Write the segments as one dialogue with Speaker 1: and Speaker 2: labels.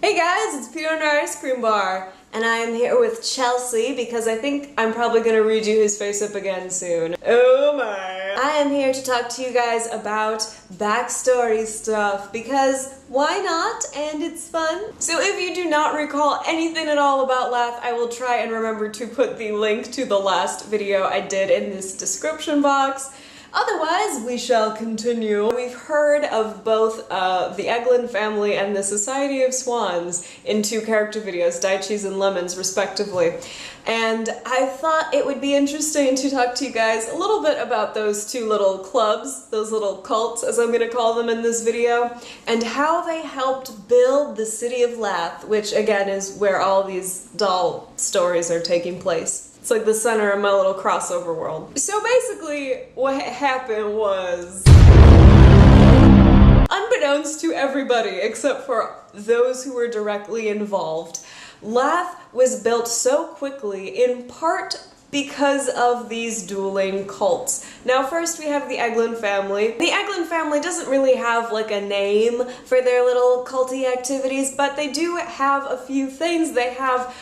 Speaker 1: Hey guys, it's Peter and our Ice Cream Bar, and I am here with Chelsea because I think I'm probably going to redo his face up again soon. Oh my! I am here to talk to you guys about backstory stuff because why not? And it's fun. So if you do not recall anything at all about LATH, I will try and remember to put the link to the last video I did in this description box. Otherwise, we shall continue. We've heard of both the Eglin family and the Society of Swans in two character videos, Daichis and Lemons, respectively. And I thought it would be interesting to talk to you guys a little bit about those two little clubs, those little cults, as I'm going to call them in this video, and how they helped build the city of LATH, which again is where all these doll stories are taking place. It's like the center of my little crossover world. So basically, what happened was, unbeknownst to everybody except for those who were directly involved, LATH was built so quickly in part because of these dueling cults. Now first we have the Eglin family. The Eglin family doesn't really have like a name for their little culty activities, but they do have a few things. They have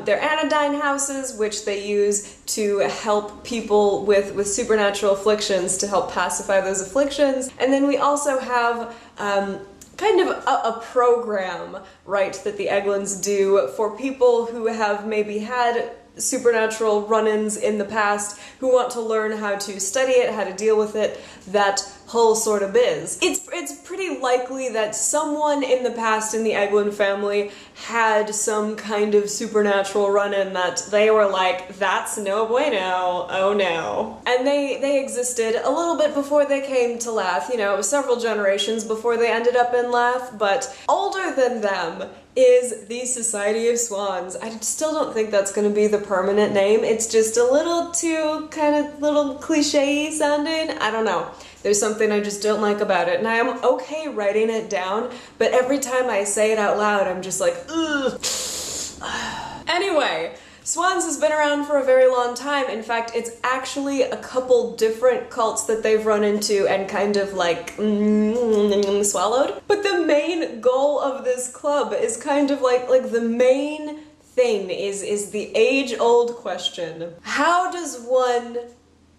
Speaker 1: their anodyne houses, which they use to help people with supernatural afflictions, to help pacify those afflictions. And then we also have kind of a program, right, that the Eglins do for people who have maybe had supernatural run-ins in the past, who want to learn how to study it, how to deal with it, that whole sort of biz. It's pretty likely that someone in the past in the Eglin family had some kind of supernatural run-in that they were like, that's no bueno, oh no. And they existed a little bit before they came to LATH, you know, several generations before they ended up in LATH, but older than them is the Society of Swans. I still don't think that's going to be the permanent name. It's just a little too kind of little cliche sounding. I don't know. There's something I just don't like about it, and I am okay writing it down, but every time I say it out loud, I'm just like, ugh. Anyway, Swans has been around for a very long time. In fact, it's actually a couple different cults that they've run into and kind of like swallowed. But the main goal of this club is kind of like the main thing is the age-old question. How does one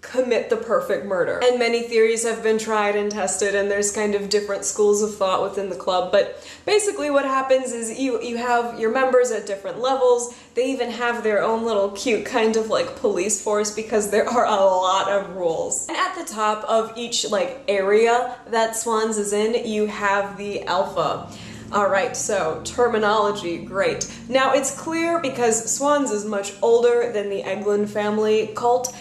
Speaker 1: commit the perfect murder? And many theories have been tried and tested, and there's kind of different schools of thought within the club, but basically what happens is you have your members at different levels. They even have their own little cute kind of like police force because there are a lot of rules. And at the top of each like area that Swans is in, you have the alpha. Alright, so terminology, great. Now it's clear because Swans is much older than the Eglin family cult.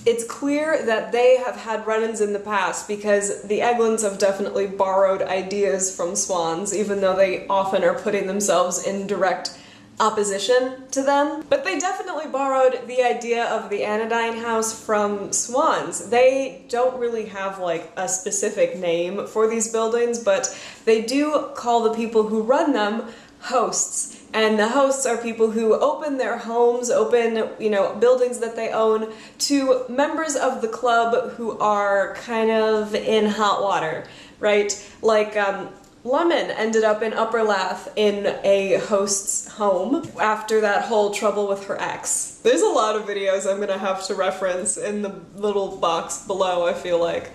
Speaker 1: It's clear that they have had run-ins in the past because the Eglins have definitely borrowed ideas from Swans, even though they often are putting themselves in direct opposition to them. But they definitely borrowed the idea of the anodyne house from Swans. They don't really have like a specific name for these buildings, but they do call the people who run them hosts. And the hosts are people who open their homes, open, you know, buildings that they own to members of the club who are kind of in hot water, right? Like, Lemon ended up in Upper LATH in a host's home after that whole trouble with her ex. There's a lot of videos I'm gonna have to reference in the little box below, I feel like.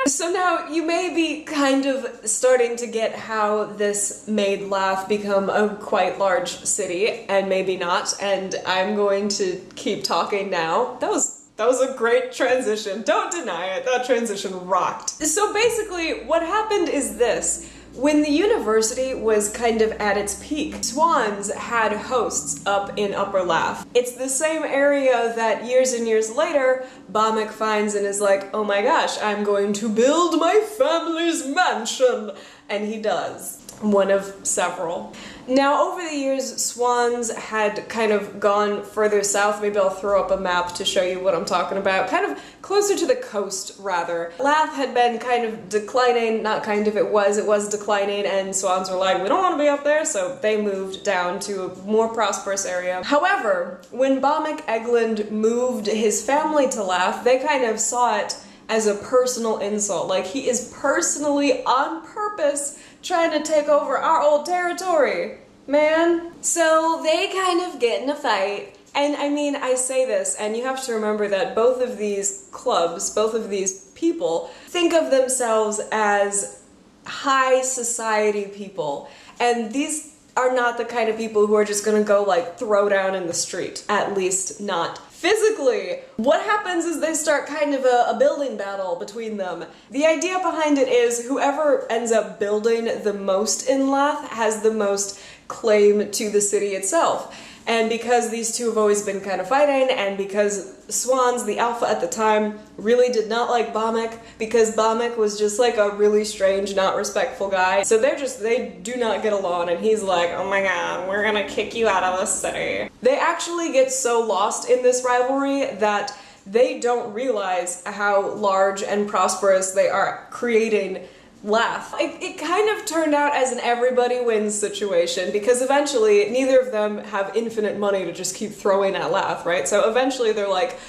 Speaker 1: So now you may be kind of starting to get how this made LATH become a quite large city, and maybe not, and I'm going to keep talking now. That was a great transition. Don't deny it. That transition rocked. So basically what happened is this. When the university was kind of at its peak, Swans had hosts up in Upper LATH. It's the same area that years and years later, Bamek finds and is like, oh my gosh, I'm going to build my family's mansion. And he does. One of several. Now, over the years, Swans had kind of gone further south. Maybe I'll throw up a map to show you what I'm talking about. Kind of closer to the coast, rather. LATH had been kind of declining, not kind of, it was declining, and Swans were like, we don't want to be up there, so they moved down to a more prosperous area. However, when Bamek Eglin moved his family to LATH, they kind of saw it as a personal insult. Like, he is personally, on purpose, trying to take over our old territory, man. So they kind of get in a fight. And I mean, I say this, and you have to remember that both of these clubs, both of these people, think of themselves as high society people. And these are not the kind of people who are just gonna go like throw down in the street. At least not physically. What happens is they start kind of a building battle between them. The idea behind it is whoever ends up building the most in LATH has the most claim to the city itself. And because these two have always been kind of fighting, and because Swans, the alpha at the time, really did not like Bamek, because Bamek was just like a really strange, not respectful guy. So they do not get along, and he's like, oh my god, we're gonna kick you out of the city. They actually get so lost in this rivalry that they don't realize how large and prosperous they are creating LATH. It kind of turned out as an everybody wins situation, because eventually neither of them have infinite money to just keep throwing at LATH, right? So eventually they're like,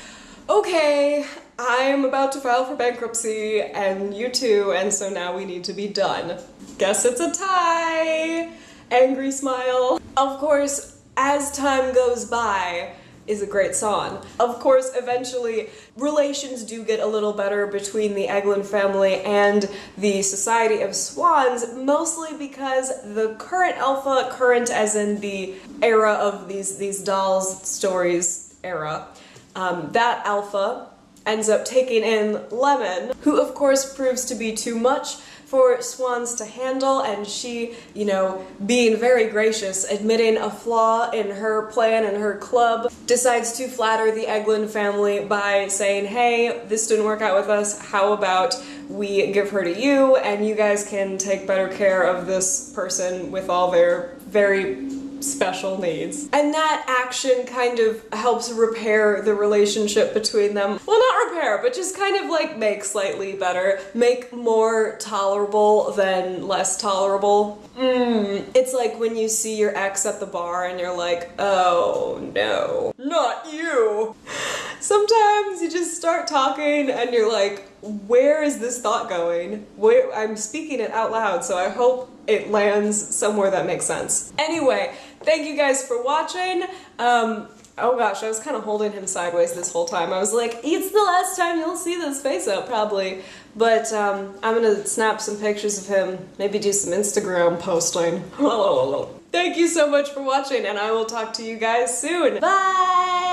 Speaker 1: okay, I'm about to file for bankruptcy, and you too, and so now we need to be done. Guess it's a tie! Angry smile. Of course, as time goes by, is a great song. Of course, eventually, relations do get a little better between the Eglin family and the Society of Swans, mostly because the current alpha, current as in the era of these dolls stories era, that alpha ends up taking in Lemon, who of course proves to be too much for Swans to handle, and she, you know, being very gracious, admitting a flaw in her plan and her club, decides to flatter the Eglin family by saying, hey, this didn't work out with us, how about we give her to you, and you guys can take better care of this person with all their very special needs. And that action kind of helps repair the relationship between them. Well, not repair, but just kind of like make slightly better, make more tolerable than less tolerable. It's like when you see your ex at the bar and you're like, oh no, not you. Sometimes you just start talking and you're like, where is this thought going? I'm speaking it out loud, so I hope it lands somewhere that makes sense. Anyway, thank you guys for watching. Oh gosh, I was kind of holding him sideways this whole time. I was like, it's the last time you'll see this face up, probably. But I'm gonna snap some pictures of him, maybe do some Instagram posting. Thank you so much for watching, and I will talk to you guys soon. Bye!